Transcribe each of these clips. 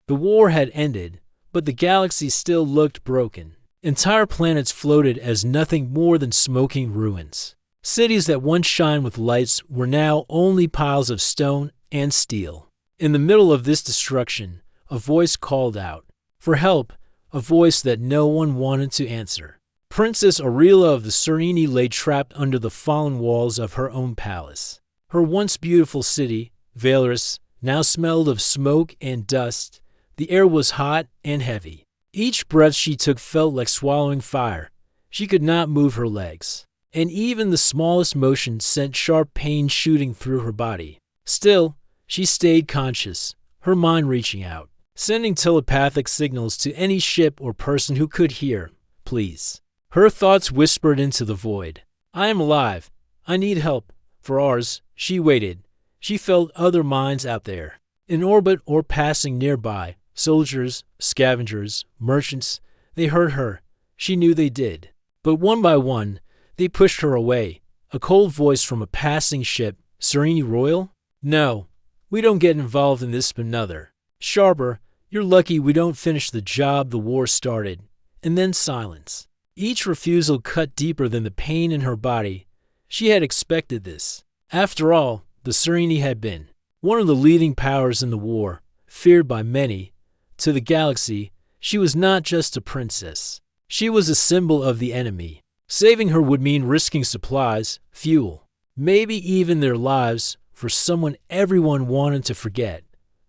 The war had ended, but the galaxy still looked broken. Entire planets floated as nothing more than smoking ruins. Cities that once shined with lights were now only piles of stone and steel. In the middle of this destruction, a voice called out for help, a voice that no one wanted to answer. Princess Aurelia of the Serenity lay trapped under the fallen walls of her own palace. Her once beautiful city, Valeris, now smelled of smoke and dust. The air was hot and heavy. Each breath she took felt like swallowing fire. She could not move her legs, and even the smallest motion sent sharp pain shooting through her body. Still, she stayed conscious, her mind reaching out, sending telepathic signals to any ship or person who could hear. Please. Her thoughts whispered into the void. I am alive. I need help. For ours, she waited. She felt other minds out there, in orbit or passing nearby. Soldiers, scavengers, merchants, they heard her. She knew they did. But one by one, they pushed her away. A cold voice from a passing ship. Serenity Royal? No, we don't get involved in this. Another. Sharper, you're lucky we don't finish the job the war started. And then silence. Each refusal cut deeper than the pain in her body. She had expected this. After all, the Serenity had been one of the leading powers in the war, feared by many. To the galaxy, she was not just a princess. She was a symbol of the enemy. Saving her would mean risking supplies, fuel, maybe even their lives for someone everyone wanted to forget.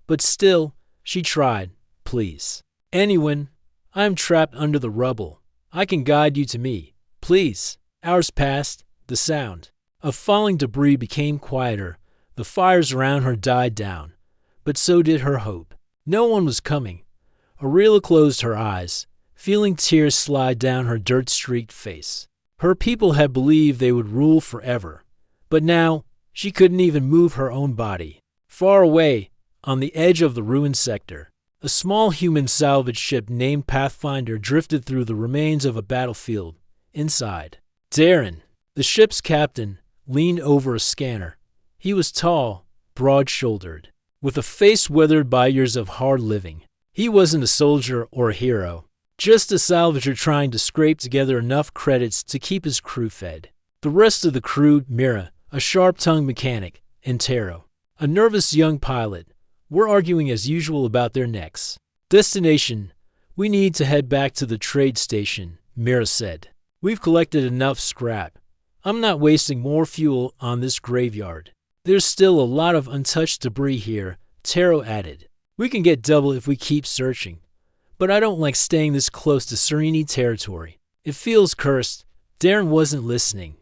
But still, she tried. Please. Anyone, I'm trapped under the rubble. I can guide you to me. Please. Hours passed. The sound of falling debris became quieter. The fires around her died down. But so did her hope. No one was coming. Aurelia closed her eyes, feeling tears slide down her dirt-streaked face. Her people had believed they would rule forever. But now, she couldn't even move her own body. Far away, on the edge of the ruined sector, a small human salvage ship named Pathfinder drifted through the remains of a battlefield. Inside, Darren, the ship's captain, leaned over a scanner. He was tall, broad-shouldered, with a face weathered by years of hard living. He wasn't a soldier or a hero, just a salvager trying to scrape together enough credits to keep his crew fed. The rest of the crew, Mira, a sharp-tongued mechanic, and Taro, a nervous young pilot, were arguing as usual about their necks. Destination, we need to head back to the trade station, Mira said. We've collected enough scrap. I'm not wasting more fuel on this graveyard. There's still a lot of untouched debris here, Taro added. We can get double if we keep searching. But I don't like staying this close to Serenity territory. It feels cursed. Darren wasn't listening.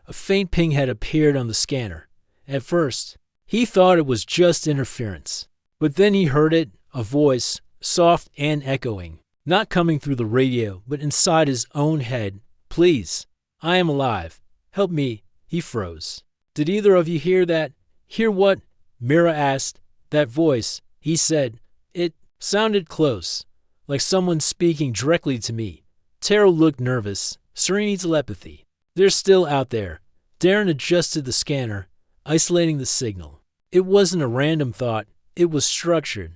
A faint ping had appeared on the scanner. At first, he thought it was just interference. But then he heard it, a voice, soft and echoing, not coming through the radio, but inside his own head. Please, I am alive. Help me. He froze. Did either of you hear that? Hear what? Mira asked. That voice, he said. It sounded close, like someone speaking directly to me. Taro looked nervous. Serenity telepathy. They're still out there. Darren adjusted the scanner, isolating the signal. It wasn't a random thought. It was structured.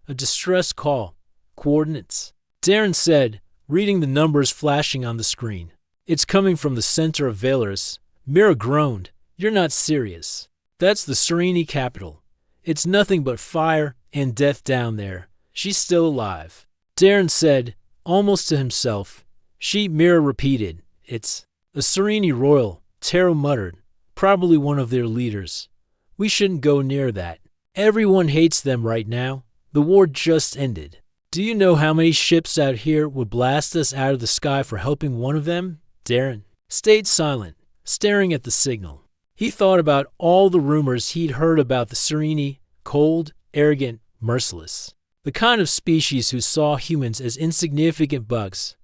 A distress call. Coordinates. Darren said, reading the numbers flashing on the screen. It's coming from the center of Valeris. Mira groaned. You're not serious. That's the Serenity capital. It's nothing but fire and death down there. She's still alive. Darren said, almost to himself. Mira repeated. It's a Serenity Royal, Taro muttered. Probably one of their leaders. We shouldn't go near that. Everyone hates them right now. The war just ended. Do you know how many ships out here would blast us out of the sky for helping one of them? Darren stayed silent, staring at the signal. He thought about all the rumors he'd heard about the Serenity, cold, arrogant, merciless. The kind of species who saw humans as insignificant bugs.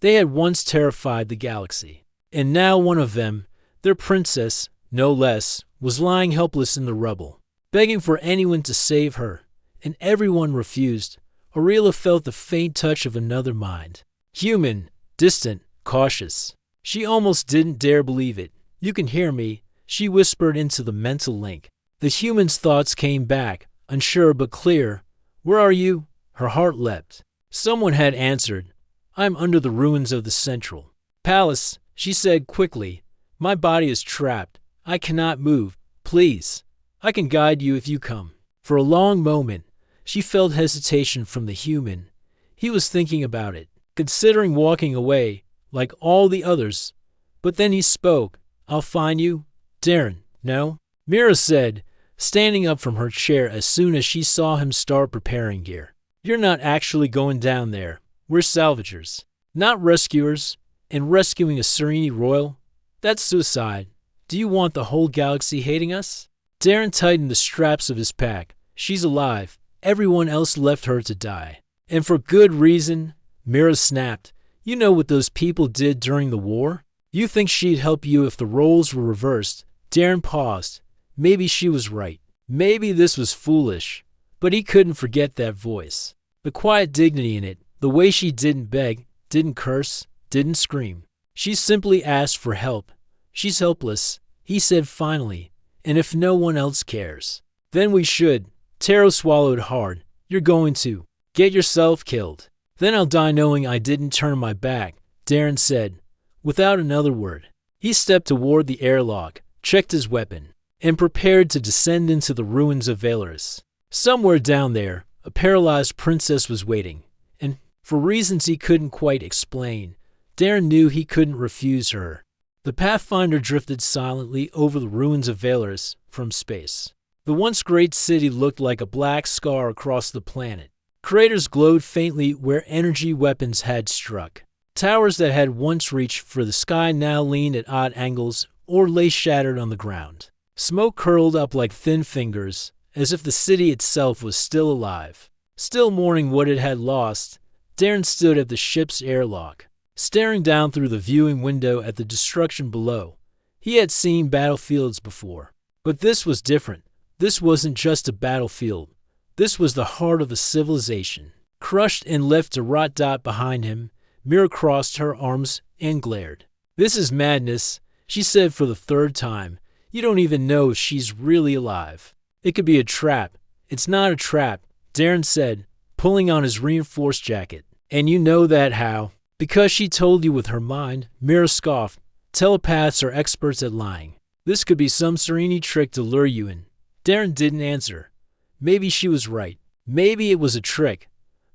They had once terrified the galaxy. And now one of them, their princess, no less, was lying helpless in the rubble, begging for anyone to save her. And everyone refused. Aurelia felt the faint touch of another mind. Human, distant, cautious. She almost didn't dare believe it. You can hear me, she whispered into the mental link. The human's thoughts came back, unsure but clear. Where are you? Her heart leapt. Someone had answered. "I'm under the ruins of the Central Palace," she said quickly. "My body is trapped. I cannot move. Please. I can guide you if you come." For a long moment, she felt hesitation from the human. He was thinking about it, considering walking away, like all the others. But then he spoke. "I'll find you." "Darren, no," Mira said, standing up from her chair as soon as she saw him start preparing gear. "You're not actually going down there. We're salvagers, not rescuers. And rescuing a Serenity Royal? That's suicide. Do you want the whole galaxy hating us?" Darren tightened the straps of his pack. "She's alive. Everyone else left her to die. And for good reason," Mira snapped. "You know what those people did during the war? You think she'd help you if the roles were reversed?" Darren paused. Maybe she was right. Maybe this was foolish. But he couldn't forget that voice. The quiet dignity in it, the way she didn't beg, didn't curse, didn't scream. She simply asked for help. "She's helpless," he said finally. "And if no one else cares, then we should." Taro swallowed hard. "You're going to get yourself killed." "Then I'll die knowing I didn't turn my back," Darren said, without another word. He stepped toward the airlock, checked his weapon, and prepared to descend into the ruins of Valeris. Somewhere down there, a paralyzed princess was waiting, and, for reasons he couldn't quite explain, Darren knew he couldn't refuse her. The Pathfinder drifted silently over the ruins of Valeris from space. The once great city looked like a black scar across the planet. Craters glowed faintly where energy weapons had struck. Towers that had once reached for the sky now leaned at odd angles or lay shattered on the ground. Smoke curled up like thin fingers, as if the city itself was still alive. Still mourning what it had lost, Darren stood at the ship's airlock, staring down through the viewing window at the destruction below. He had seen battlefields before, but this was different. This wasn't just a battlefield. This was the heart of a civilization. Crushed and left to rot behind him, Mira crossed her arms and glared. "This is madness," she said for the third time. "You don't even know if she's really alive. It could be a trap." "It's not a trap," Darren said, pulling on his reinforced jacket. "And you know that how?" "Because she told you with her mind," Mira scoffed. "Telepaths are experts at lying. This could be some Serenity trick to lure you in." Darren didn't answer. Maybe she was right. Maybe it was a trick.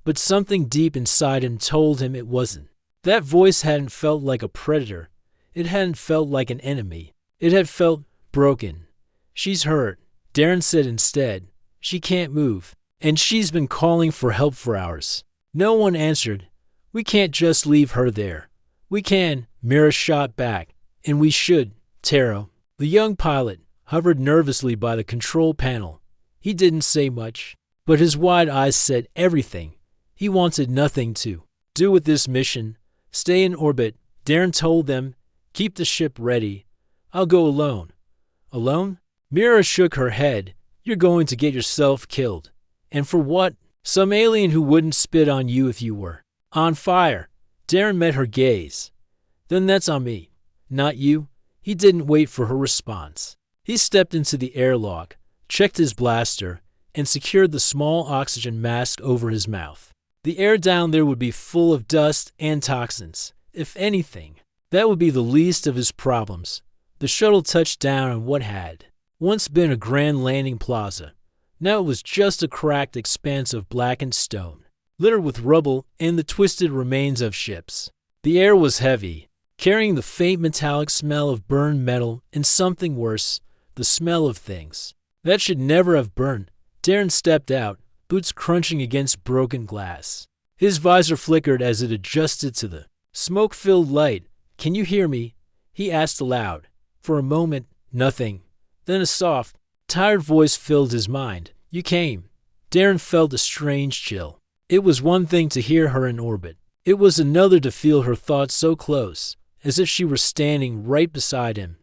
But something deep inside him told him it wasn't. That voice hadn't felt like a predator. It hadn't felt like an enemy. It had felt broken. "She's hurt," Darren said instead. "She can't move. And she's been calling for help for hours." No one answered. "We can't just leave her there." "We can," Mira shot back. "And we should, Taro." The young pilot hovered nervously by the control panel. He didn't say much, but his wide eyes said everything. He wanted nothing to do with this mission. "Stay in orbit," Darren told them. "Keep the ship ready. I'll go alone." "Alone?" Mira shook her head. "You're going to get yourself killed. And for what? Some alien who wouldn't spit on you if you were on fire." Darren met her gaze. "Then that's on me, not you." He didn't wait for her response. He stepped into the airlock, checked his blaster, and secured the small oxygen mask over his mouth. The air down there would be full of dust and toxins. If anything, that would be the least of his problems. The shuttle touched down on what had once been a grand landing plaza. Now it was just a cracked expanse of blackened stone, littered with rubble and the twisted remains of ships. The air was heavy, carrying the faint metallic smell of burned metal and something worse, the smell of things that should never have burned. Darren stepped out, boots crunching against broken glass. His visor flickered as it adjusted to the smoke-filled light. "Can you hear me?" he asked aloud. For a moment, nothing. Then a soft, tired voice filled his mind. "You came." Darren felt a strange chill. It was one thing to hear her in orbit. It was another to feel her thoughts so close, as if she were standing right beside him.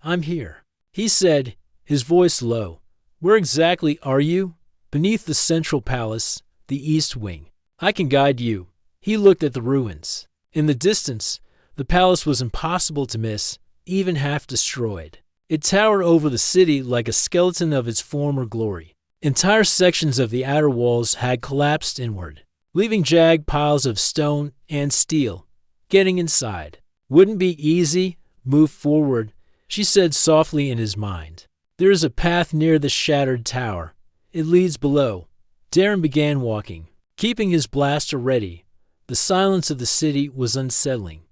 "I'm here," he said, his voice low. "Where exactly are you?" "Beneath the Central Palace, the East Wing. I can guide you." He looked at the ruins. In the distance, the palace was impossible to miss, even half destroyed. It towered over the city like a skeleton of its former glory. Entire sections of the outer walls had collapsed inward, leaving jagged piles of stone and steel. Getting inside wouldn't be easy. Move forward, she said softly in his mind. There is a path near the shattered tower. It leads below. Darren began walking, keeping his blaster ready. The silence of the city was unsettling.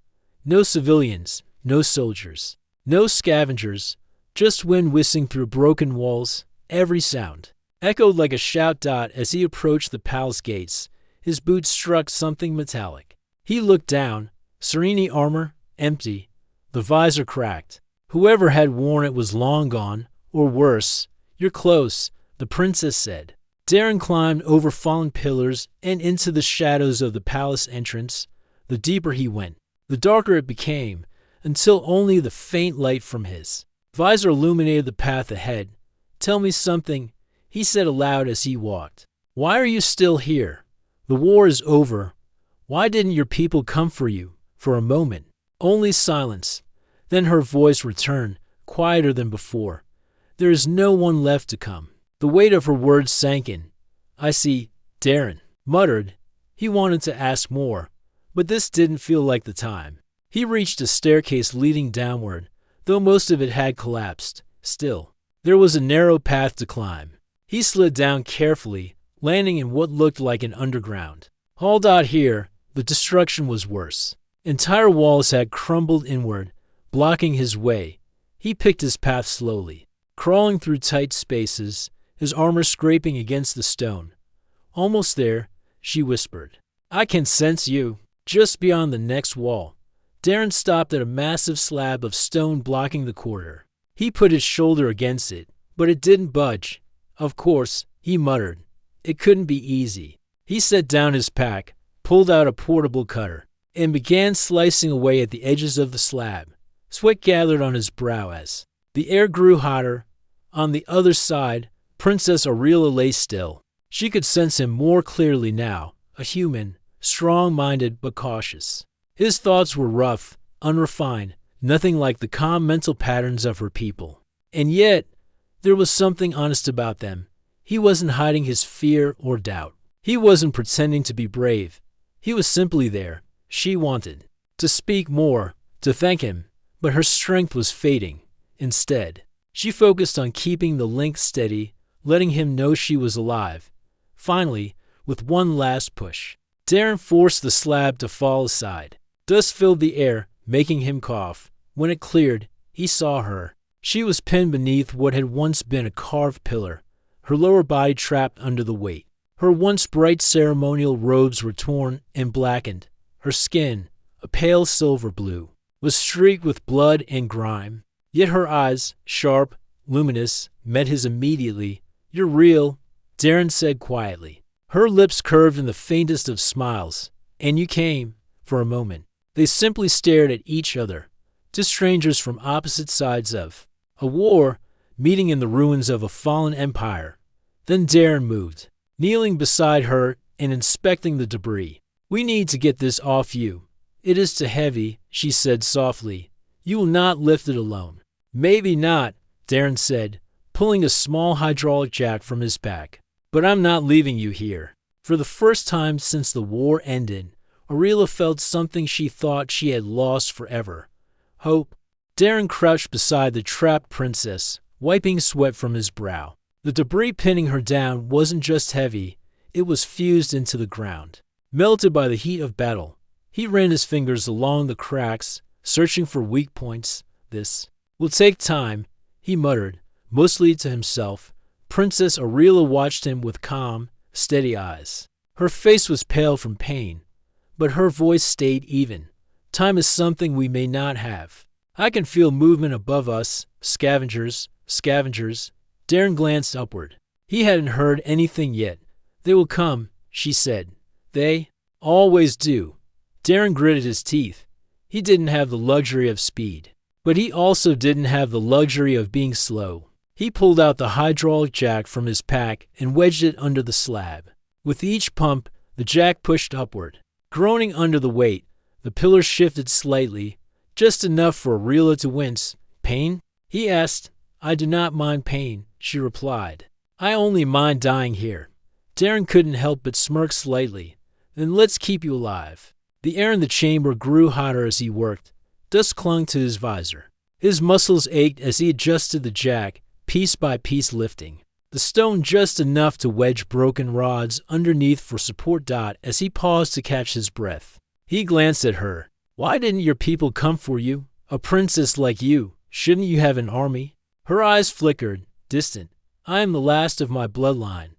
No civilians, no soldiers, no scavengers, just wind whistling through broken walls. Every sound echoed like a shout. As he approached the palace gates, his boots struck something metallic. He looked down. Serene armor, empty. The visor cracked. Whoever had worn it was long gone, or worse. You're close, the princess said. Darren climbed over fallen pillars and into the shadows of the palace entrance. The deeper he went, the darker it became, until only the faint light from his visor illuminated the path ahead. Tell me something, he said aloud as he walked. Why are you still here? The war is over. Why didn't your people come for you? For a moment, only silence. Then her voice returned, quieter than before. There is no one left to come. The weight of her words sank in. I see, Darren muttered. He wanted to ask more, but this didn't feel like the time. He reached a staircase leading downward, though most of it had collapsed. Still, there was a narrow path to climb. He slid down carefully, landing in what looked like an underground hall. Here, the destruction was worse. Entire walls had crumbled inward, blocking his way. He picked his path slowly, crawling through tight spaces, his armor scraping against the stone. Almost there, she whispered. I can sense you. Just beyond the next wall. Darren stopped at a massive slab of stone blocking the corridor. He put his shoulder against it, but it didn't budge. Of course, he muttered. It couldn't be easy. He set down his pack, pulled out a portable cutter, and began slicing away at the edges of the slab. Sweat gathered on his brow as the air grew hotter. On the other side, Princess Aurelia lay still. She could sense him more clearly now, a human, strong-minded but cautious. His thoughts were rough, unrefined, nothing like the calm mental patterns of her people. And yet, there was something honest about them. He wasn't hiding his fear or doubt. He wasn't pretending to be brave. He was simply there. She wanted to speak more, to thank him, but her strength was fading. Instead, she focused on keeping the link steady, letting him know she was alive. Finally, with one last push, Darren forced the slab to fall aside. Dust filled the air, making him cough. When it cleared, he saw her. She was pinned beneath what had once been a carved pillar, her lower body trapped under the weight. Her once bright ceremonial robes were torn and blackened. Her skin, a pale silver blue, was streaked with blood and grime. Yet her eyes, sharp, luminous, met his immediately. You're real, Darren said quietly. Her lips curved in the faintest of smiles. And you came, for a moment. They simply stared at each other, two strangers from opposite sides of a war, meeting in the ruins of a fallen empire. Then Darren moved, kneeling beside her and inspecting the debris. We need to get this off you. It is too heavy, she said softly. You will not lift it alone. Maybe not, Darren said, pulling a small hydraulic jack from his pack. But I'm not leaving you here. For the first time since the war ended, Aurelia felt something she thought she had lost forever. Hope. Darren crouched beside the trapped princess, wiping sweat from his brow. The debris pinning her down wasn't just heavy, it was fused into the ground. Melted by the heat of battle, he ran his fingers along the cracks, searching for weak points. This will take time, he muttered, mostly to himself. Princess Aurelia watched him with calm, steady eyes. Her face was pale from pain, but her voice stayed even. Time is something we may not have. I can feel movement above us. Scavengers, scavengers. Darren glanced upward. He hadn't heard anything yet. They will come, she said. They always do. Darren gritted his teeth. He didn't have the luxury of speed, but he also didn't have the luxury of being slow. He pulled out the hydraulic jack from his pack and wedged it under the slab. With each pump, the jack pushed upward. Groaning under the weight, the pillar shifted slightly, just enough for Aurelia to wince. Pain? He asked. I do not mind pain, she replied. I only mind dying here. Darren couldn't help but smirk slightly. Then let's keep you alive. The air in the chamber grew hotter as he worked. Dust clung to his visor. His muscles ached as he adjusted the jack, piece by piece lifting the stone just enough to wedge broken rods underneath for support. As he paused to catch his breath, he glanced at her. Why didn't your people come for you? A princess like you, shouldn't you have an army? Her eyes flickered, distant. I am the last of my bloodline.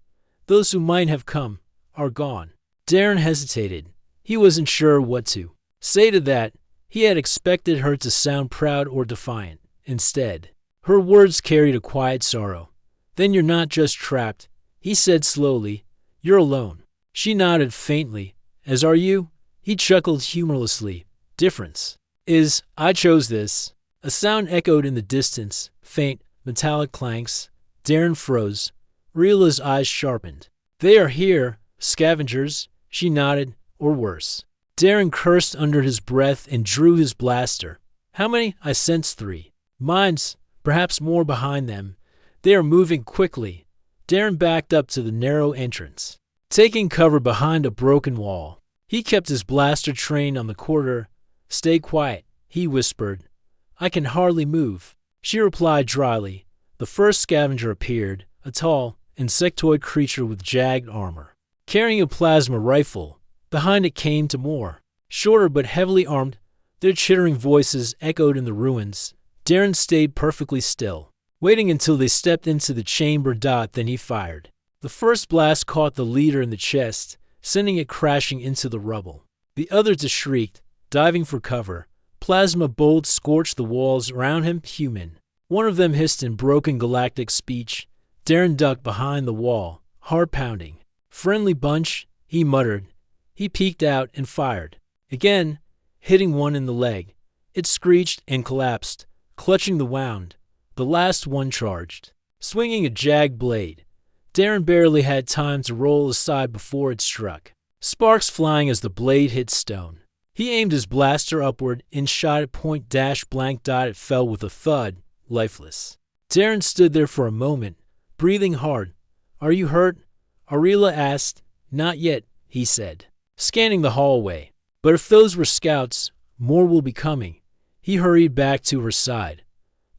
Those who might have come are gone. Darren hesitated. He wasn't sure what to say to that. He had expected her to sound proud or defiant. Instead, her words carried a quiet sorrow. Then you're not just trapped, he said slowly. You're alone. She nodded faintly. As are you? He chuckled humorlessly. Difference is, I chose this. A sound echoed in the distance, faint, metallic clanks. Darren froze. Riela's eyes sharpened. They are here, scavengers, she nodded, or worse. Darren cursed under his breath and drew his blaster. How many? I sensed 3. Mines, perhaps more behind them. They are moving quickly. Darren backed up to the narrow entrance, taking cover behind a broken wall. He kept his blaster trained on the corridor. Stay quiet, he whispered. I can hardly move. She replied dryly. The first scavenger appeared, a tall, insectoid creature with jagged armor, carrying a plasma rifle. Behind it came 2 more, shorter but heavily armed. Their chittering voices echoed in the ruins. Darren stayed perfectly still, waiting until they stepped into the chamber. Then he fired. The first blast caught the leader in the chest, sending it crashing into the rubble. The other 2 shrieked, diving for cover. Plasma bolts scorched the walls around him. Human. One of them hissed in broken Galactic speech. Darren ducked behind the wall, heart pounding. Friendly bunch, he muttered. He peeked out and fired. Again, hitting one in the leg. It screeched and collapsed, clutching the wound. The last one charged, swinging a jagged blade. Darren barely had time to roll aside before it struck, sparks flying as the blade hit stone. He aimed his blaster upward and shot at point blank. It fell with a thud, lifeless. Darren stood there for a moment, breathing hard. Are you hurt? Ariela asked. Not yet, he said, scanning the hallway. But if those were scouts, more will be coming. He hurried back to her side.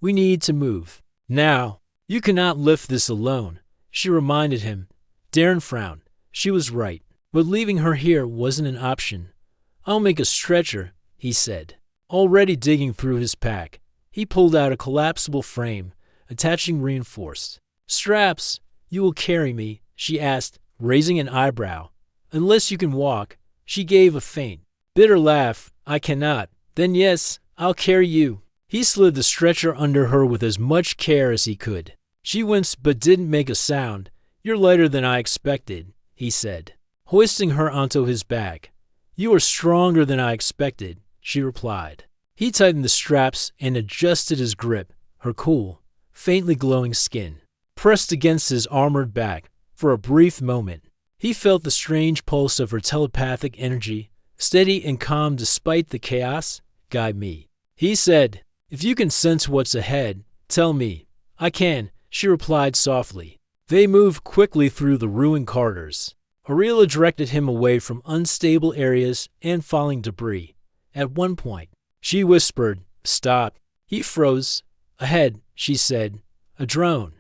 We need to move. Now. You cannot lift this alone, she reminded him. Darren frowned. She was right, but leaving her here wasn't an option. I'll make a stretcher, he said, already digging through his pack. He pulled out a collapsible frame, attaching reinforced straps. You will carry me, she asked, raising an eyebrow. Unless you can walk, she gave a faint, bitter laugh. I cannot. Then yes, I'll carry you. He slid the stretcher under her with as much care as he could. She winced but didn't make a sound. You're lighter than I expected, he said, hoisting her onto his back. You are stronger than I expected, she replied. He tightened the straps and adjusted his grip. Her cool, faintly glowing skin pressed against his armored back. For a brief moment, he felt the strange pulse of her telepathic energy, steady and calm despite the chaos. Guide me, he said. If you can sense what's ahead, tell me. I can, she replied softly. They moved quickly through the ruined corridors. Ariela directed him away from unstable areas and falling debris. At one point, she whispered, Stop. He froze. Ahead, she said. A drone.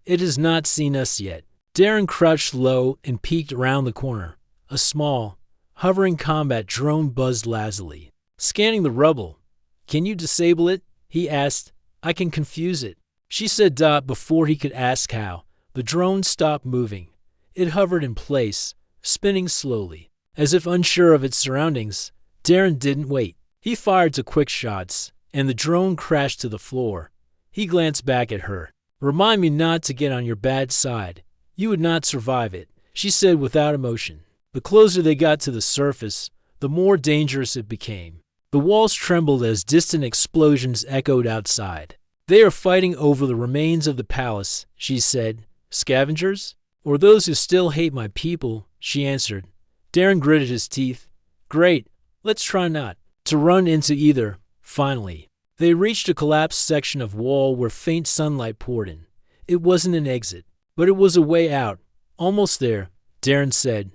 It has not seen us yet. Darren crouched low and peeked around the corner. A small, hovering combat drone buzzed lazily, scanning the rubble. Can you disable it? He asked. I can confuse it, she said. Before he could ask how, the drone stopped moving. It hovered in place, spinning slowly, as if unsure of its surroundings. Darren didn't wait. He fired 2 quick shots, and the drone crashed to the floor. He glanced back at her. Remind me not to get on your bad side. You would not survive it, she said without emotion. The closer they got to the surface, the more dangerous it became. The walls trembled as distant explosions echoed outside. They are fighting over the remains of the palace, she said. Scavengers? Or those who still hate my people, she answered. Darren gritted his teeth. Great, let's try not to run into either. Finally, they reached a collapsed section of wall where faint sunlight poured in. It wasn't an exit, but it was a way out. Almost there, Darren said.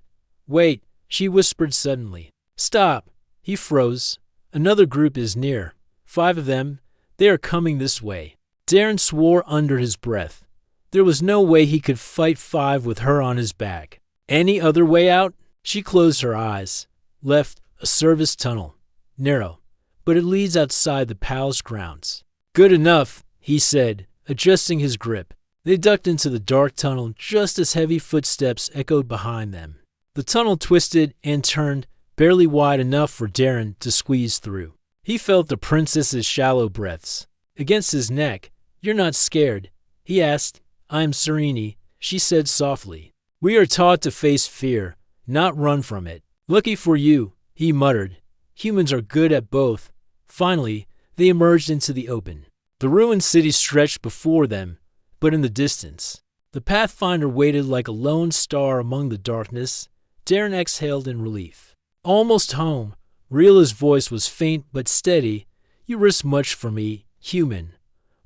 Wait, she whispered suddenly. Stop! He froze. Another group is near. 5 of them. They are coming this way. Darren swore under his breath. There was no way he could fight 5 with her on his back. Any other way out? She closed her eyes. Left, a service tunnel. Narrow, but it leads outside the palace grounds. Good enough, he said, adjusting his grip. They ducked into the dark tunnel just as heavy footsteps echoed behind them. The tunnel twisted and turned, barely wide enough for Darren to squeeze through. He felt the princess's shallow breaths against his neck. You're not scared? He asked. I am Serene, she said softly. We are taught to face fear, not run from it. Lucky for you, he muttered. Humans are good at both. Finally, they emerged into the open. The ruined city stretched before them, but in the distance. The Pathfinder waited like a lone star among the darkness. Darren exhaled in relief. Almost home. Riela's voice was faint but steady. You risk much for me, human.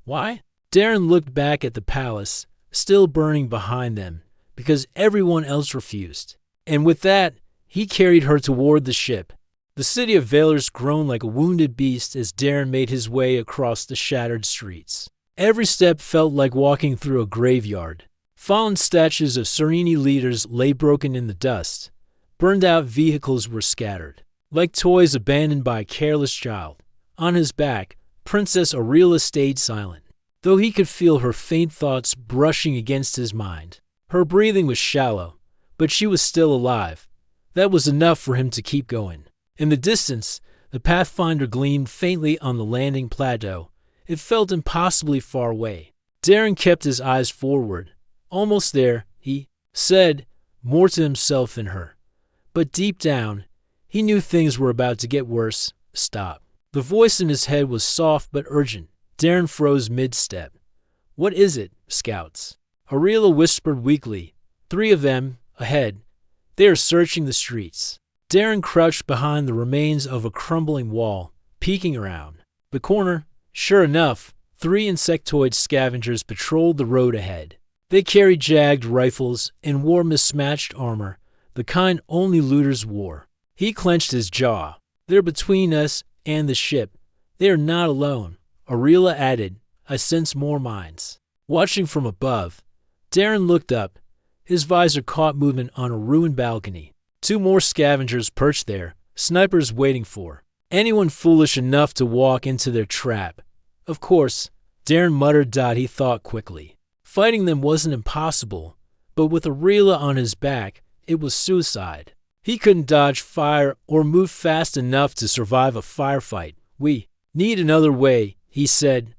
Why? Darren looked back at the palace, still burning behind them, because everyone else refused. And with that, he carried her toward the ship. The city of Valors groaned like a wounded beast as Darren made his way across the shattered streets. Every step felt like walking through a graveyard. Fallen statues of Serene leaders lay broken in the dust. Burned-out vehicles were scattered, like toys abandoned by a careless child. On his back, Princess Aurelia stayed silent, though he could feel her faint thoughts brushing against his mind. Her breathing was shallow, but she was still alive. That was enough for him to keep going. In the distance, the Pathfinder gleamed faintly on the landing plateau. It felt impossibly far away. Darren kept his eyes forward. Almost there, he said, more to himself than her. But deep down, he knew things were about to get worse. Stop. The voice in his head was soft but urgent. Darren froze mid-step. What is it, scouts? Aurelia whispered weakly. 3 of them, ahead. They are searching the streets. Darren crouched behind the remains of a crumbling wall, peeking around. The corner, sure enough, 3 insectoid scavengers patrolled the road ahead. They carried jagged rifles and wore mismatched armor, the kind only looters wore. He clenched his jaw. They're between us and the ship. They are not alone. Aurelia added, I sense more minds. Watching from above, Darren looked up. His visor caught movement on a ruined balcony. 2 more scavengers perched there, snipers waiting for anyone foolish enough to walk into their trap. Of course, Darren muttered. He thought quickly. Fighting them wasn't impossible, but with Aurelia on his back, it was suicide. He couldn't dodge fire or move fast enough to survive a firefight. We need another way, he said.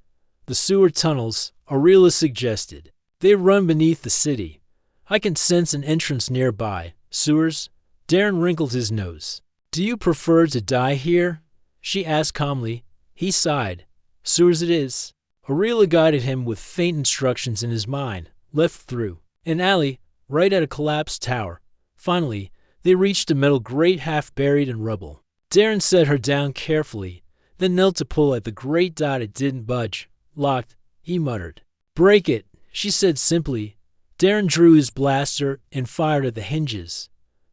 The sewer tunnels, Aurelia suggested. They run beneath the city. I can sense an entrance nearby. Sewers? Darren wrinkled his nose. Do you prefer to die here? She asked calmly. He sighed. Sewers it is. Aurelia guided him with faint instructions in his mind. Left through an alley, right at a collapsed tower. Finally, they reached a metal grate half buried in rubble. Darren set her down carefully, then knelt to pull at the grate. It didn't budge. Locked, he muttered. Break it, she said simply. Darren drew his blaster and fired at the hinges.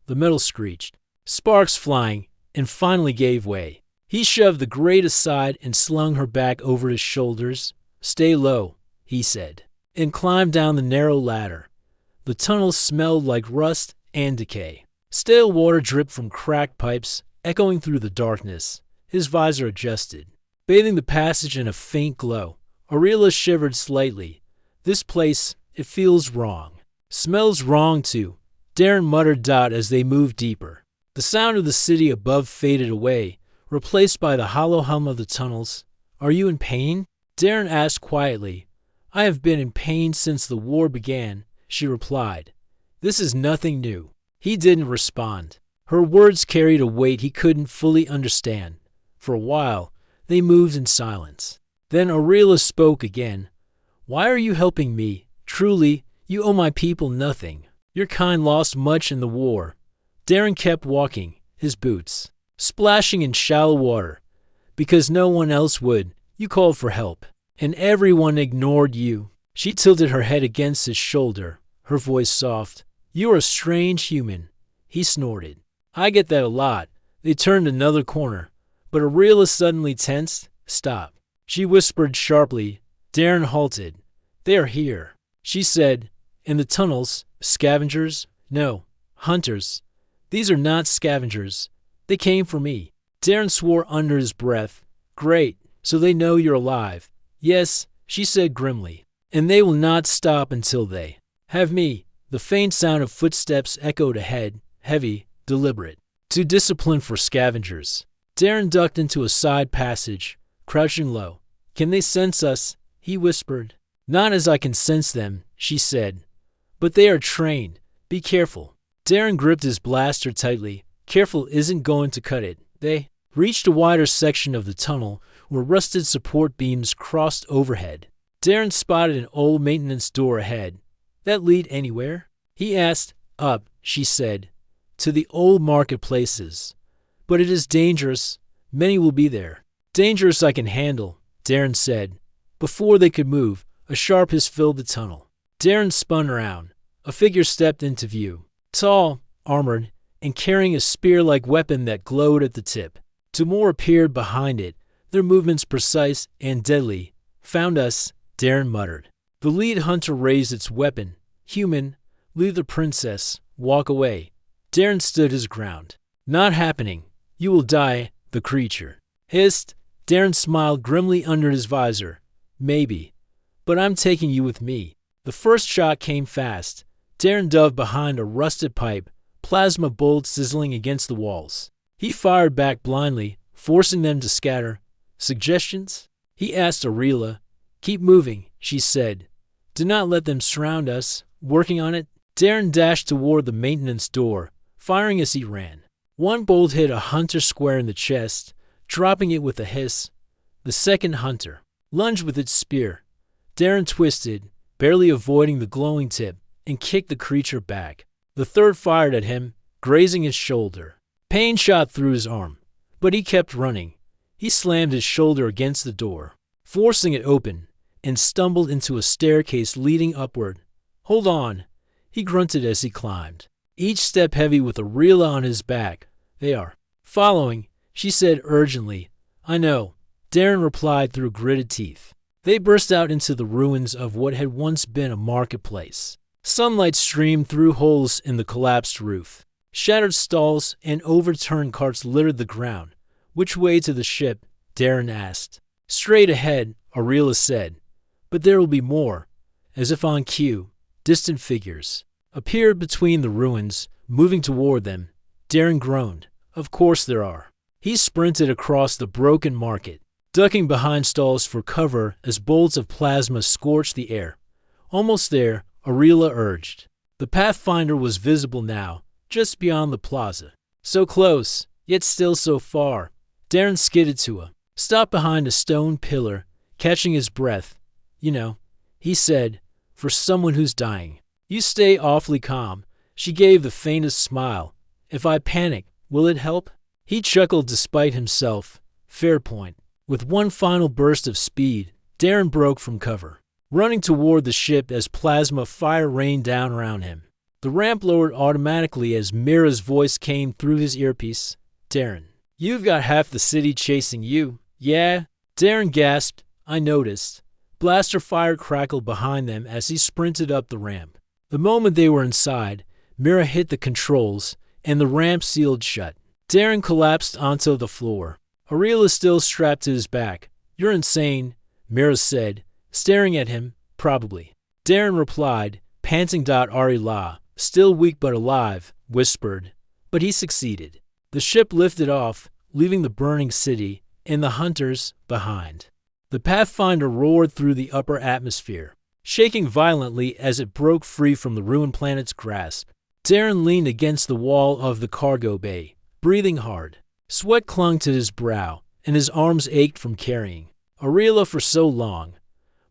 The metal screeched, sparks flying, and finally gave way. He shoved the grate aside and slung her back over his shoulders. Stay low, he said, and climbed down the narrow ladder. The tunnel smelled like rust and decay. Stale water dripped from cracked pipes, echoing through the darkness. His visor adjusted, bathing the passage in a faint glow. Aurelia shivered slightly. This place, it feels wrong. Smells wrong, too, Darren muttered. As they moved deeper. The sound of the city above faded away, replaced by the hollow hum of the tunnels. Are you in pain? Darren asked quietly. I have been in pain since the war began, she replied. This is nothing new. He didn't respond. Her words carried a weight he couldn't fully understand. For a while, they moved in silence. Then Aurelia spoke again. Why are you helping me? Truly, you owe my people nothing. Your kind lost much in the war. Darren kept walking, his boots splashing in shallow water. Because no one else would, you called for help. And everyone ignored you. She tilted her head against his shoulder, her voice soft. You are a strange human, he snorted. I get that a lot. They turned another corner, but Aurelia suddenly tensed. Stop. She whispered sharply. Darren halted. They are here, she said. In the tunnels. Scavengers? No. Hunters. These are not scavengers. They came for me. Darren swore under his breath. Great. So they know you're alive. Yes, she said grimly. And they will not stop until they have me. The faint sound of footsteps echoed ahead, heavy, deliberate. Too disciplined for scavengers. Darren ducked into a side passage, crouching low. Can they sense us? He whispered. Not as I can sense them, she said. But they are trained. Be careful. Darren gripped his blaster tightly. Careful isn't going to cut it. They reached a wider section of the tunnel where rusted support beams crossed overhead. Darren spotted an old maintenance door ahead. That lead anywhere? He asked. Up, she said. To the old marketplaces. But it is dangerous. Many will be there. Dangerous I can handle, Darren said. Before they could move, a sharp hiss filled the tunnel. Darren spun around. A figure stepped into view. Tall, armored, and carrying a spear-like weapon that glowed at the tip. Two more appeared behind it, their movements precise and deadly. Found us, Darren muttered. The lead hunter raised its weapon. Human, leave the princess, walk away. Darren stood his ground. Not happening. You will die, the creature hissed. Darren smiled grimly under his visor. Maybe. But I'm taking you with me. The first shot came fast. Darren dove behind a rusted pipe, plasma bolts sizzling against the walls. He fired back blindly, forcing them to scatter. Suggestions? He asked Aurelia. Keep moving, she said. Do not let them surround us. Working on it? Darren dashed toward the maintenance door, firing as he ran. One bolt hit a hunter square in the chest, dropping it with a hiss. The second hunter lunged with its spear. Darren twisted, barely avoiding the glowing tip, and kicked the creature back. The third fired at him, grazing his shoulder. Pain shot through his arm, but he kept running. He slammed his shoulder against the door, forcing it open, and stumbled into a staircase leading upward. Hold on, he grunted as he climbed, each step heavy with Aurelia on his back. They are following, she said urgently. I know, Darren replied through gritted teeth. They burst out into the ruins of what had once been a marketplace. Sunlight streamed through holes in the collapsed roof. Shattered stalls and overturned carts littered the ground. Which way to the ship? Darren asked. Straight ahead, Aurelia said. But there will be more. As if on cue, distant figures appeared between the ruins, moving toward them. Darren groaned. Of course there are. He sprinted across the broken market, ducking behind stalls for cover as bolts of plasma scorched the air. Almost there, Aurelia urged. The Pathfinder was visible now, just beyond the plaza. So close, yet still so far. Darren skidded to her, stopped behind a stone pillar, catching his breath. You know, he said, for someone who's dying. You stay awfully calm. She gave the faintest smile. If I panic, will it help? He chuckled despite himself. Fair point. With one final burst of speed, Darren broke from cover, running toward the ship as plasma fire rained down around him. The ramp lowered automatically as Mira's voice came through his earpiece. Darren, you've got half the city chasing you. Yeah? Darren gasped. I noticed. Blaster fire crackled behind them as he sprinted up the ramp. The moment they were inside, Mira hit the controls, and the ramp sealed shut. Darren collapsed onto the floor. Aurelia still strapped to his back. You're insane, Mira said, staring at him. Probably. Darren replied, panting. Aurelia, still weak but alive, whispered. But he succeeded. The ship lifted off, leaving the burning city and the hunters behind. The Pathfinder roared through the upper atmosphere, shaking violently as it broke free from the ruined planet's grasp. Darren leaned against the wall of the cargo bay, breathing hard. Sweat clung to his brow, and his arms ached from carrying Aurelia for so long.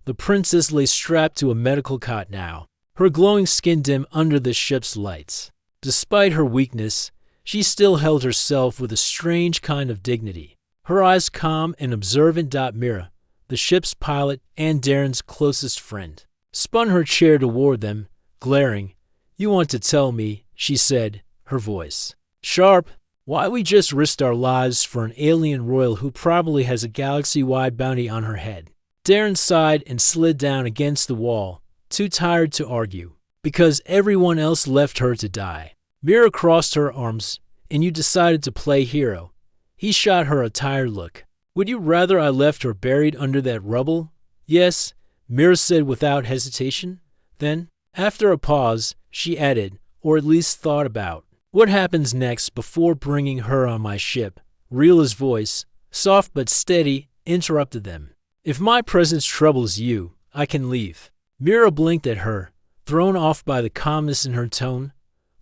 The princess lay strapped to a medical cot now, her glowing skin dim under the ship's lights. Despite her weakness, she still held herself with a strange kind of dignity, her eyes calm and observant. Mira, the ship's pilot and Darren's closest friend, spun her chair toward them, glaring. You want to tell me, she said, her voice Sharp, why we just risked our lives for an alien royal who probably has a galaxy-wide bounty on her head. Darren sighed and slid down against the wall, too tired to argue, because everyone else left her to die. Mira crossed her arms, and you decided to play hero. He shot her a tired look. Would you rather I left her buried under that rubble? Yes, Mira said without hesitation. Then, after a pause, she added, or at least thought about, what happens next before bringing her on my ship? Riela's voice, soft but steady, interrupted them. If my presence troubles you, I can leave. Mira blinked at her, thrown off by the calmness in her tone.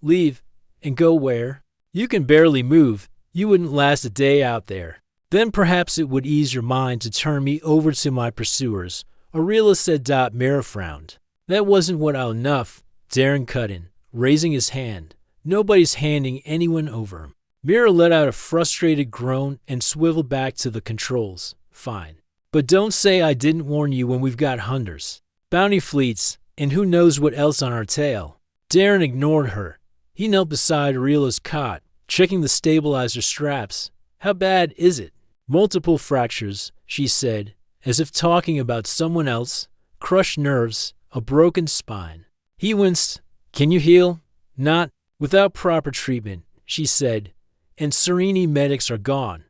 Leave? And go where? You can barely move. You wouldn't last a day out there. Then perhaps it would ease your mind to turn me over to my pursuers, Riela said. Mira frowned. That wasn't what enough, Darren cut in, raising his hand. Nobody's handing anyone over. Mira let out a frustrated groan and swiveled back to the controls. Fine. But don't say I didn't warn you when we've got hunters, bounty fleets, and who knows what else on our tail. Darren ignored her. He knelt beside Riela's cot, checking the stabilizer straps. How bad is it? Multiple fractures, she said, as if talking about someone else. Crushed nerves, a broken spine. He winced. Can you heal? Not without proper treatment, she said, and Sereni medics are gone.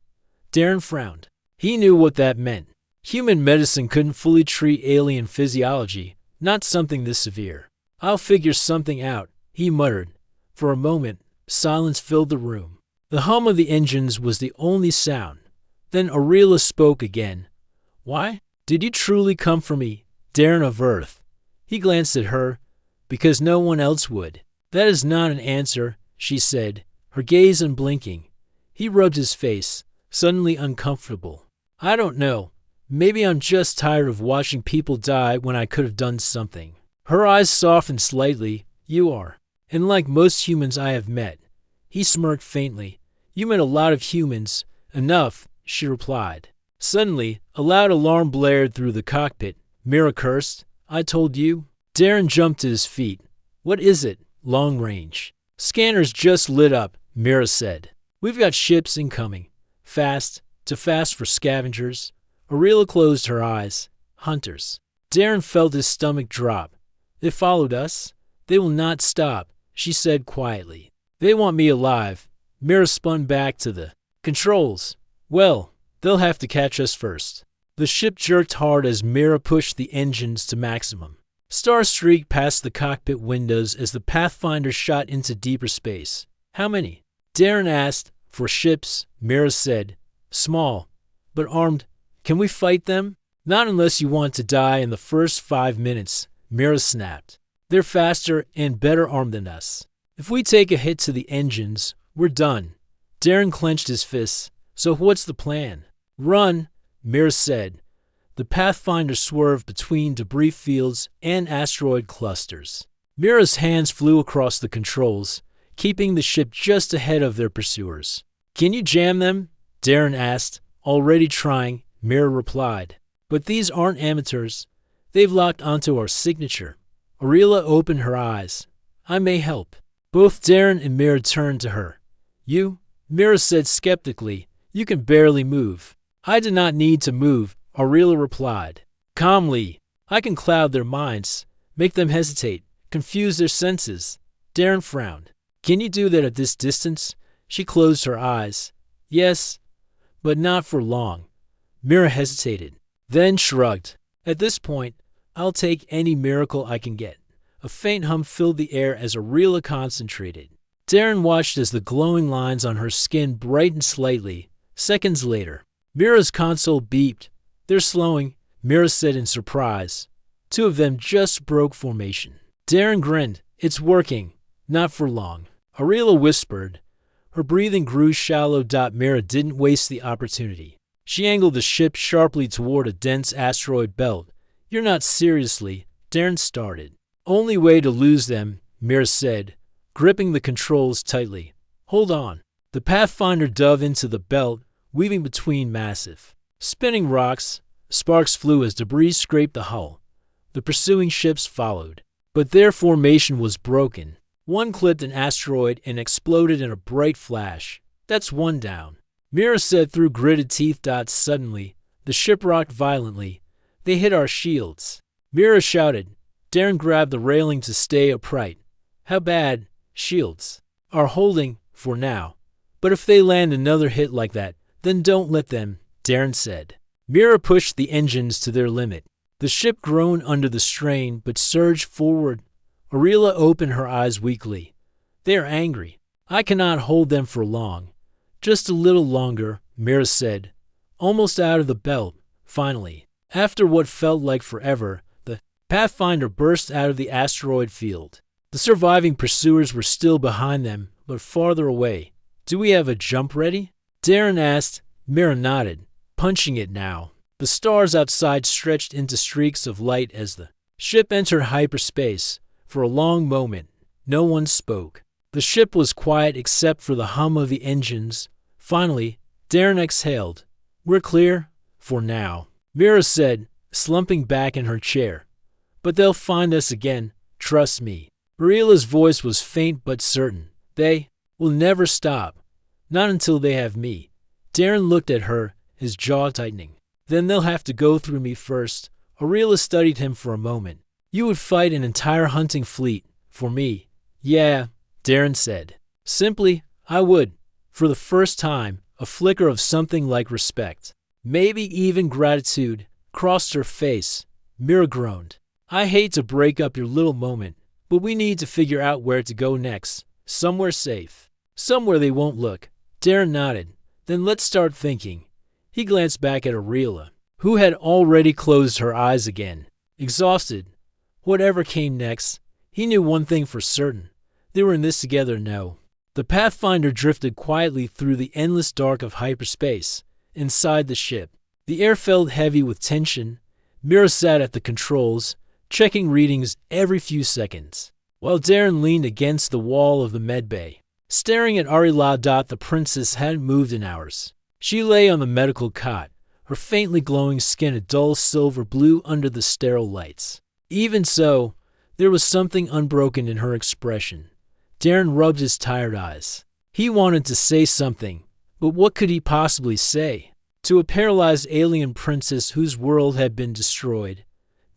Darren frowned. He knew what that meant. Human medicine couldn't fully treat alien physiology, not something this severe. I'll figure something out, he muttered. For a moment, silence filled the room. The hum of the engines was the only sound. Then Riela spoke again. Why? Did you truly come for me, Darren of Earth? He glanced at her. Because no one else would. That is not an answer, she said, her gaze unblinking. He rubbed his face, suddenly uncomfortable. I don't know. Maybe I'm just tired of watching people die when I could have done something. Her eyes softened slightly. You are. And like most humans I have met. He smirked faintly. You met a lot of humans. Enough, she replied. Suddenly, a loud alarm blared through the cockpit. Mira cursed. I told you. Darren jumped to his feet. What is it? Long range. Scanners just lit up, Mira said. We've got ships incoming. Fast. Too fast for scavengers. Riela closed her eyes. Hunters. Darren felt his stomach drop. They followed us. They will not stop, she said quietly. They want me alive. Mira spun back to the controls. Well, they'll have to catch us first. The ship jerked hard as Mira pushed the engines to maximum. Stars streaked past the cockpit windows as the Pathfinder shot into deeper space. How many? Darren asked. For ships, Mira said. Small, but armed. Can we fight them? Not unless you want to die in the first 5 minutes, Mira snapped. They're faster and better armed than us. If we take a hit to the engines, we're done. Darren clenched his fists. So what's the plan? Run, Mira said. The Pathfinder swerved between debris fields and asteroid clusters. Mira's hands flew across the controls, keeping the ship just ahead of their pursuers. Can you jam them? Darren asked. Already trying, Mira replied. But these aren't amateurs. They've locked onto our signature. Riela opened her eyes. I may help. Both Darren and Mira turned to her. You? Mira said skeptically. You can barely move. I do not need to move, Riela replied. Calmly. I can cloud their minds, make them hesitate, confuse their senses. Darren frowned. Can you do that at this distance? She closed her eyes. Yes, but not for long. Mira hesitated, then shrugged. At this point, I'll take any miracle I can get. A faint hum filled the air as Riela concentrated. Darren watched as the glowing lines on her skin brightened slightly. Seconds later, Mira's console beeped. They're slowing, Mira said in surprise. Two of them just broke formation. Darren grinned. It's working. Not for long. Riela whispered. Her breathing grew shallow. Mira didn't waste the opportunity. She angled the ship sharply toward a dense asteroid belt. You're not seriously, Darren started. Only way to lose them, Mira said, gripping the controls tightly. Hold on. The Pathfinder dove into the belt, weaving between massive, spinning rocks. Sparks flew as debris scraped the hull. The pursuing ships followed. But their formation was broken. One clipped an asteroid and exploded in a bright flash. That's one down. Mira said through gritted teeth. Suddenly, the ship rocked violently. They hit our shields. Mira shouted. Darren grabbed the railing to stay upright. How bad? Shields are holding for now. But if they land another hit like that, then don't let them, Darren said. Mira pushed the engines to their limit. The ship groaned under the strain but surged forward. Aurelia opened her eyes weakly. They are angry. I cannot hold them for long. Just a little longer, Mira said. Almost out of the belt, finally. After what felt like forever, the Pathfinder burst out of the asteroid field. The surviving pursuers were still behind them, but farther away. Do we have a jump ready? Darren asked. Mira nodded, punching it now. The stars outside stretched into streaks of light as the ship entered hyperspace. For a long moment, no one spoke. The ship was quiet except for the hum of the engines. Finally, Darren exhaled. We're clear? For now, Mira said, slumping back in her chair. But they'll find us again, trust me. Aurelia's voice was faint but certain. They will never stop. Not until they have me. Darren looked at her, his jaw tightening. Then they'll have to go through me first. Aurelia studied him for a moment. You would fight an entire hunting fleet. For me. Yeah, Darren said. Simply, I would. For the first time, a flicker of something like respect. Maybe even gratitude crossed her face. Mira groaned. I hate to break up your little moment, but we need to figure out where to go next. Somewhere safe. Somewhere they won't look. Darren nodded. Then let's start thinking. He glanced back at Aurelia, who had already closed her eyes again. Exhausted. Whatever came next, he knew one thing for certain. They were in this together now. The Pathfinder drifted quietly through the endless dark of hyperspace. Inside the ship, the air felt heavy with tension. Mira sat at the controls, checking readings every few seconds, while Darren leaned against the wall of the medbay, staring at Aurelia. The princess hadn't moved in hours. She lay on the medical cot, her faintly glowing skin a dull silver blue under the sterile lights. Even so, there was something unbroken in her expression. Darren rubbed his tired eyes. He wanted to say something, but what could he possibly say? To a paralyzed alien princess whose world had been destroyed.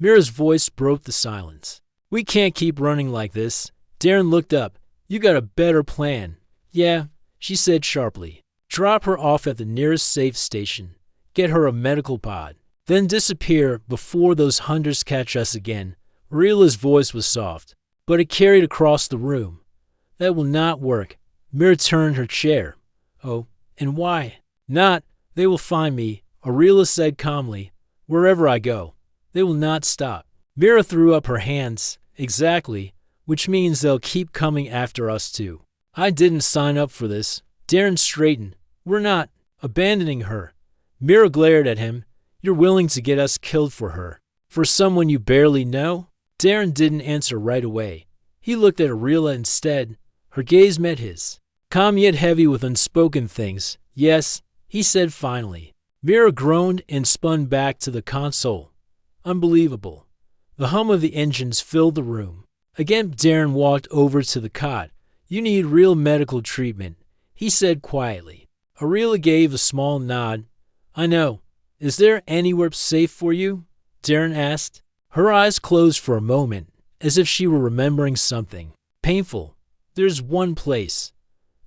Mira's voice broke the silence. We can't keep running like this. Darren looked up. You got a better plan. Yeah, she said sharply. Drop her off at the nearest safe station. Get her a medical pod. Then disappear before those hunters catch us again. Aurelia's voice was soft, but it carried across the room. That will not work. Mira turned her chair. Oh, and why? Not, they will find me, Aurelia said calmly. Wherever I go, they will not stop. Mira threw up her hands. Exactly, which means they'll keep coming after us too. I didn't sign up for this. Darren straightened. We're not abandoning her. Mira glared at him. You're willing to get us killed for her. For someone you barely know? Darren didn't answer right away. He looked at Aurelia instead. Her gaze met his. Calm yet heavy with unspoken things. Yes, he said finally. Mira groaned and spun back to the console. Unbelievable. The hum of the engines filled the room. Again Darren walked over to the cot. You need real medical treatment, he said quietly. Aurelia gave a small nod. I know. Is there anywhere safe for you? Darren asked. Her eyes closed for a moment, as if she were remembering something. Painful. There's one place.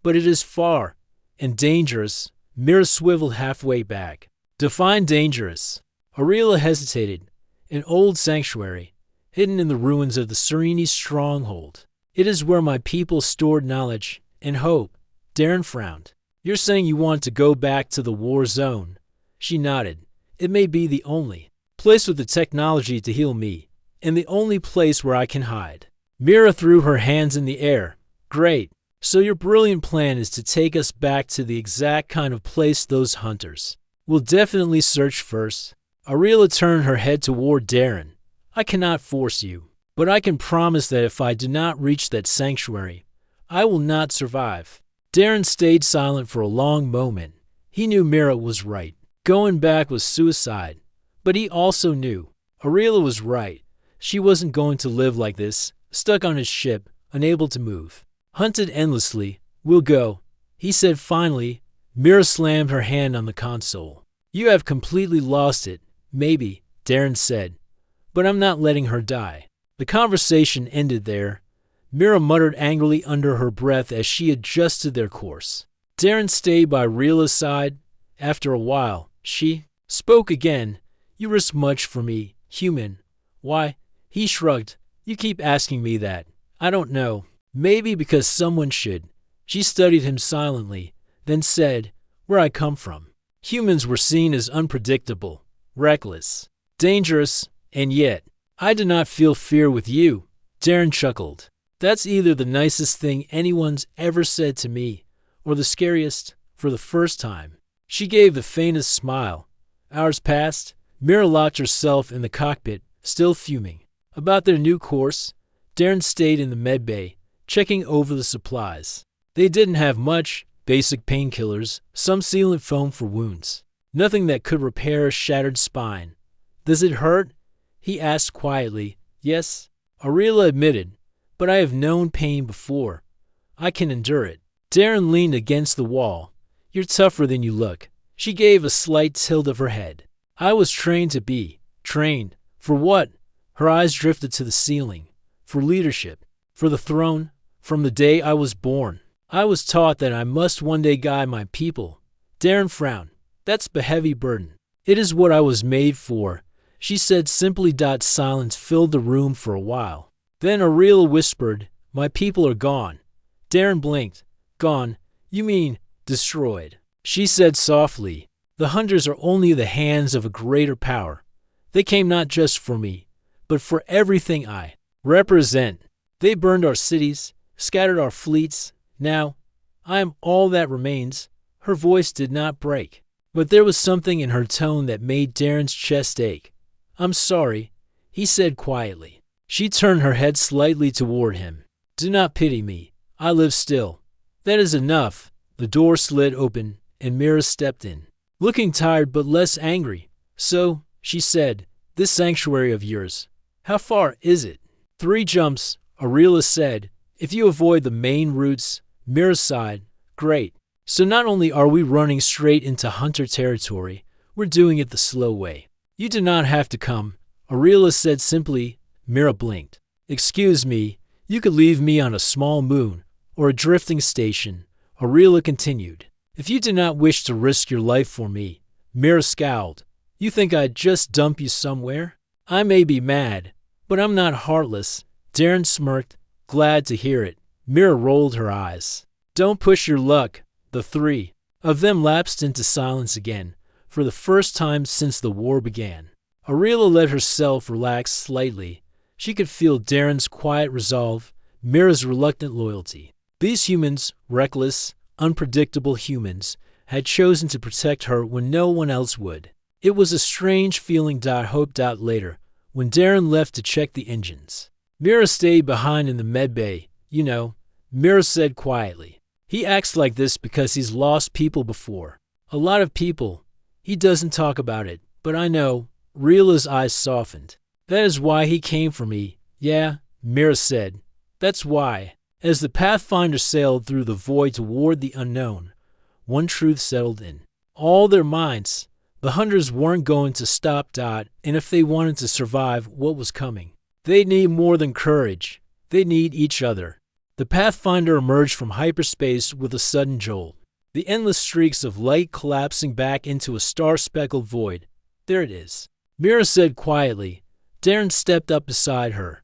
But it is far and dangerous. Mira swiveled halfway back. Define dangerous. Aurelia hesitated. An old sanctuary, hidden in the ruins of the Sereni stronghold. It is where my people stored knowledge and hope. Darren frowned. You're saying you want to go back to the war zone? She nodded. It may be the only place with the technology to heal me, and the only place where I can hide. Mira threw her hands in the air. Great. So your brilliant plan is to take us back to the exact kind of place those hunters will definitely search first. Aurelia turned her head toward Darren. I cannot force you, but I can promise that if I do not reach that sanctuary, I will not survive. Darren stayed silent for a long moment. He knew Mira was right. Going back was suicide. But he also knew Aurelia was right. She wasn't going to live like this, stuck on his ship, unable to move. Hunted endlessly. We'll go, he said finally. Mira slammed her hand on the console. You have completely lost it, maybe, Darren said. But I'm not letting her die. The conversation ended there. Mira muttered angrily under her breath as she adjusted their course. Darren stayed by Rila's side. After a while, she spoke again. You risk much for me, human. Why? He shrugged. You keep asking me that. I don't know. Maybe because someone should. She studied him silently, then said, where I come from. Humans were seen as unpredictable, reckless, dangerous, and yet, I do not feel fear with you. Darren chuckled. That's either the nicest thing anyone's ever said to me, or the scariest, for the first time. She gave the faintest smile. Hours passed. Mira locked herself in the cockpit, still fuming. About their new course, Darren stayed in the medbay, checking over the supplies. They didn't have much, basic painkillers, some sealant foam for wounds. Nothing that could repair a shattered spine. Does it hurt? He asked quietly. Yes, Arila admitted, but I have known pain before. I can endure it. Darren leaned against the wall. You're tougher than you look. She gave a slight tilt of her head. I was trained to be. Trained. For what? Her eyes drifted to the ceiling. For leadership. For the throne. From the day I was born. I was taught that I must one day guide my people. Darren frowned. That's a heavy burden. It is what I was made for, she said simply. Silence filled the room for a while. Then Arila whispered, my people are gone. Darren blinked. Gone? You mean destroyed? She said softly. The hunters are only the hands of a greater power. They came not just for me, but for everything I represent. They burned our cities, scattered our fleets. Now, I am all that remains. Her voice did not break, but there was something in her tone that made Darren's chest ache. I'm sorry, he said quietly. She turned her head slightly toward him. Do not pity me. I live still. That is enough. The door slid open, and Mira stepped in, looking tired but less angry. So, she said, this sanctuary of yours, how far is it? 3 jumps, Arila said. If you avoid the main routes, Mira sighed. Great. So not only are we running straight into hunter territory, we're doing it the slow way. You do not have to come, Arila said simply. Mira blinked. Excuse me, you could leave me on a small moon, or a drifting station, Arila continued. If you do not wish to risk your life for me, Mira scowled. You think I'd just dump you somewhere? I may be mad, but I'm not heartless. Darren smirked, glad to hear it. Mira rolled her eyes. Don't push your luck. The 3 of them lapsed into silence again, for the first time since the war began. Arila let herself relax slightly. She could feel Darren's quiet resolve, Mira's reluctant loyalty. These humans, reckless, unpredictable humans, had chosen to protect her when no one else would. It was a strange feeling. Hope. Later, when Darren left to check the engines, Mira stayed behind in the medbay. You know, Mira said quietly. He acts like this because he's lost people before. A lot of people. He doesn't talk about it, but I know. Rila's eyes softened. That is why he came for me. Yeah, Mira said. That's why. As the Pathfinder sailed through the void toward the unknown, one truth settled in all their minds. The hunters weren't going to stop. And if they wanted to survive what was coming, they'd need more than courage. They'd need each other. The Pathfinder emerged from hyperspace with a sudden jolt. The endless streaks of light collapsing back into a star-speckled void. There it is, Mira said quietly. Darren stepped up beside her.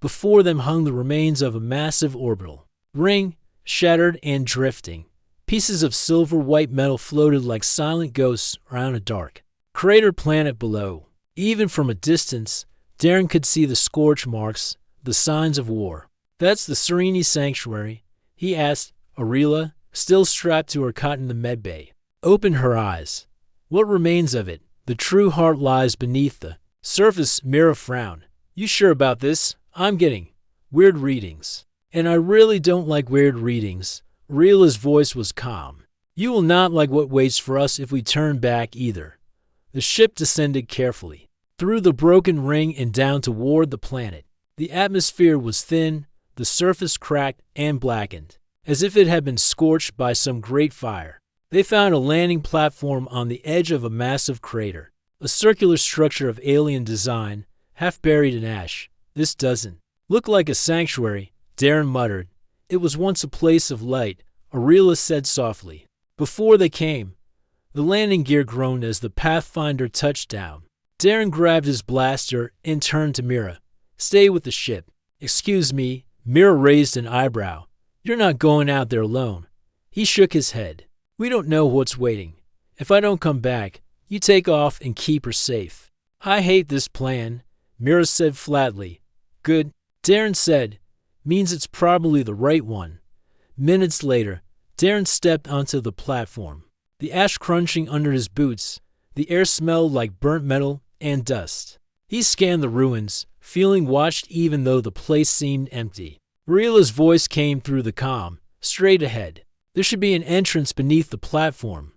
Before them hung the remains of a massive orbital ring, shattered and drifting. Pieces of silver-white metal floated like silent ghosts around a dark, cratered planet below. Even from a distance, Darren could see the scorch marks, the signs of war. That's the Sereni Sanctuary, he asked. Arila, still strapped to her cot in the medbay, opened her eyes. What remains of it? The true heart lies beneath the surface. Mira frowned. You sure about this? I'm getting weird readings. And I really don't like weird readings. Rila's voice was calm. You will not like what waits for us if we turn back either. The ship descended carefully, through the broken ring and down toward the planet. The atmosphere was thin, the surface cracked and blackened, as if it had been scorched by some great fire. They found a landing platform on the edge of a massive crater, a circular structure of alien design, half buried in ash. "This doesn't look like a sanctuary," Darren muttered. "It was once a place of light," Aurelia said softly. Before they came, the landing gear groaned as the Pathfinder touched down. Darren grabbed his blaster and turned to Mira. "Stay with the ship." "Excuse me," Mira raised an eyebrow. "You're not going out there alone." He shook his head. "We don't know what's waiting. If I don't come back, you take off and keep her safe." "I hate this plan," Mira said flatly. "Good," Darren said. "Means it's probably the right one." Minutes later, Darren stepped onto the platform. The ash crunching under his boots, the air smelled like burnt metal and dust. He scanned the ruins, feeling watched even though the place seemed empty. Riela's voice came through the comm, straight ahead. There should be an entrance beneath the platform.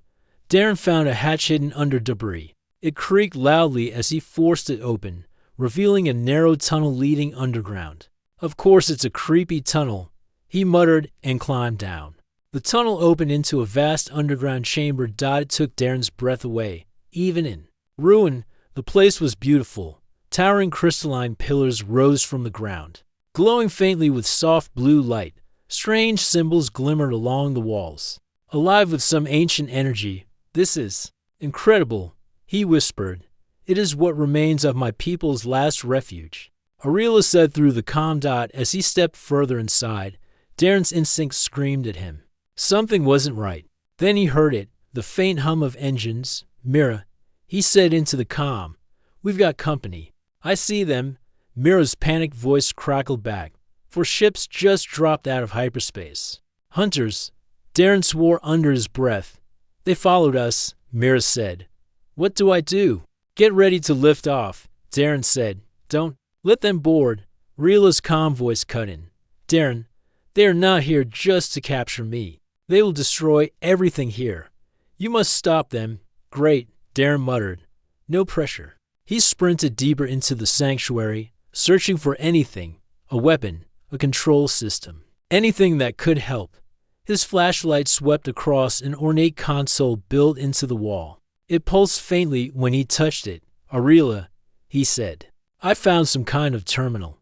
Darren found a hatch hidden under debris. It creaked loudly as he forced it open, revealing a narrow tunnel leading underground. "Of course it's a creepy tunnel," he muttered and climbed down. The tunnel opened into a vast underground chamber that took Darren's breath away. Even in ruin, the place was beautiful. Towering crystalline pillars rose from the ground, glowing faintly with soft blue light. Strange symbols glimmered along the walls, alive with some ancient energy. "This is incredible," he whispered. "It is what remains of my people's last refuge," Aurelia said through the comm dot as he stepped further inside. Darren's instincts screamed at him. Something wasn't right. Then he heard it, the faint hum of engines. "Mira," he said into the comm. "We've got company." "I see them," Mira's panicked voice crackled back. "4 ships just dropped out of hyperspace." "Hunters," Darren swore under his breath. "They followed us," Mira said. "What do I do?" "Get ready to lift off," Darren said. "Don't let them board." Riela's calm voice cut in. "Darren, they are not here just to capture me. They will destroy everything here. You must stop them." "Great," Darren muttered. "No pressure." He sprinted deeper into the sanctuary, searching for anything, a weapon, a control system, anything that could help. His flashlight swept across an ornate console built into the wall. It pulsed faintly when he touched it. "Aurelia," he said, "I found some kind of terminal."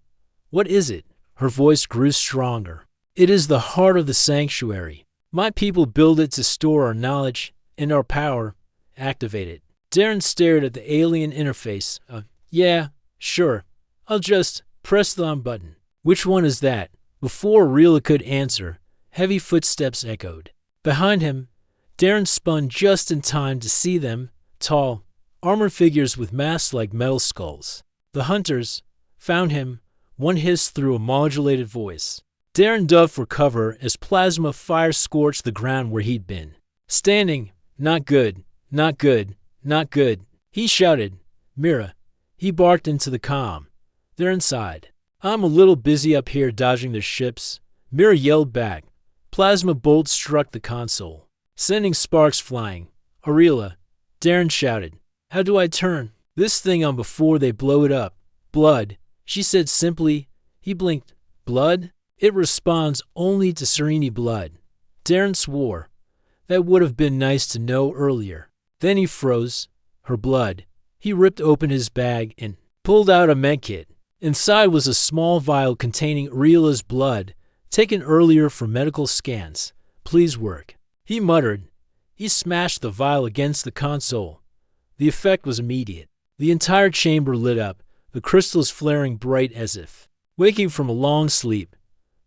"What is it?" Her voice grew stronger. "It is the heart of the sanctuary. My people build it to store our knowledge and our power. Activate it." Darren stared at the alien interface. Yeah, sure. I'll just press the on button." "Which one is that?" Before Aurelia could answer, heavy footsteps echoed. Behind him, Darren spun just in time to see them, tall, armored figures with masks like metal skulls. The hunters found him, one hissed through a modulated voice. Darren dove for cover as plasma fire scorched the ground where he'd been. Standing, "Not good, not good, not good," he shouted. "Mira," he barked into the comm. "They're inside." "I'm a little busy up here dodging their ships," Mira yelled back. Plasma bolts struck the console, sending sparks flying. "Aurelia," Darren shouted. "How do I turn this thing on before they blow it up?" "Blood," she said simply. He blinked. "Blood?" "It responds only to Sereni blood." Darren swore. That would have been nice to know earlier. Then he froze. Her blood. He ripped open his bag and pulled out a medkit. Inside was a small vial containing Aurelia's blood, taken earlier for medical scans. "Please work," he muttered. He smashed the vial against the console. The effect was immediate. The entire chamber lit up, the crystals flaring bright as if waking from a long sleep.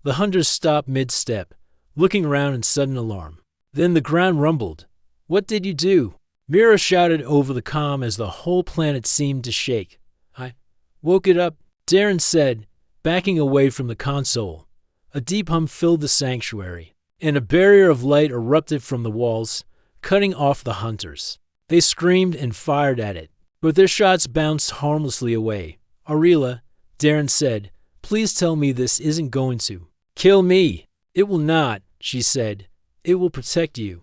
The hunters stopped mid-step, looking around in sudden alarm. Then the ground rumbled. "What did you do?" Mira shouted over the comm as the whole planet seemed to shake. "I woke it up," Darren said, backing away from the console. A deep hum filled the sanctuary, and a barrier of light erupted from the walls, cutting off the hunters. They screamed and fired at it, but their shots bounced harmlessly away. "Aurelia," Darren said, "please tell me this isn't going to kill me." "It will not," she said. "It will protect you."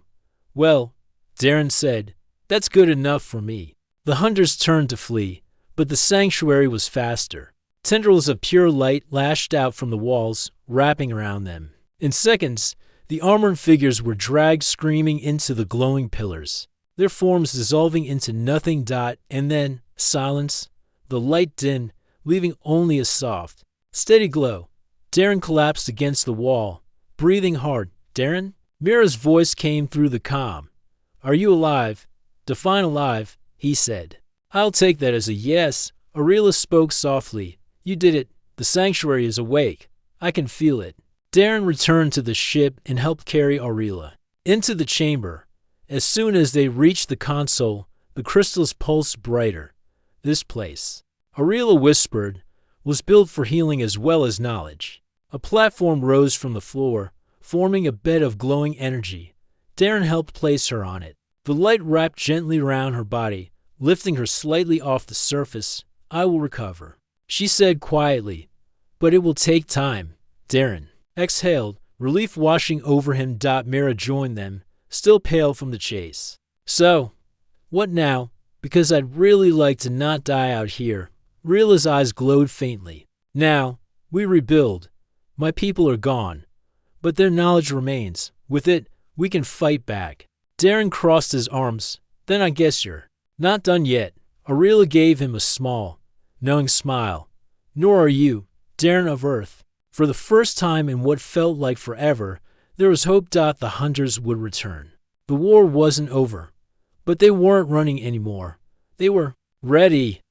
"Well," Darren said, "that's good enough for me." The hunters turned to flee, but the sanctuary was faster. Tendrils of pure light lashed out from the walls, wrapping around them. In seconds, the armored figures were dragged screaming into the glowing pillars, their forms dissolving into nothing. And then, silence. The light dimmed, leaving only a soft, steady glow. Darren collapsed against the wall, breathing hard. Darren? Mira's voice came through the comm. Are you alive? Define alive, he said. I'll take that as a yes. Aurelia spoke softly. You did it. The sanctuary is awake. I can feel it. Darren returned to the ship and helped carry Aurelia into the chamber. As soon as they reached the console, the crystals pulsed brighter. This place, Aurelia whispered, was built for healing as well as knowledge. A platform rose from the floor, forming a bed of glowing energy. Darren helped place her on it. The light wrapped gently around her body, lifting her slightly off the surface. I will recover, she said quietly, but it will take time. Darren exhaled, relief washing over him. Mira joined them, still pale from the chase. So, what now? Because I'd really like to not die out here. Rila's eyes glowed faintly. Now, we rebuild. My people are gone, but their knowledge remains. With it, we can fight back. Darren crossed his arms. Then I guess you're not done yet. Aurelia gave him a small, knowing smile. Nor are you, Darren of Earth. For the first time in what felt like forever, there was hope. The hunters would return. The war wasn't over, but they weren't running anymore. They were ready.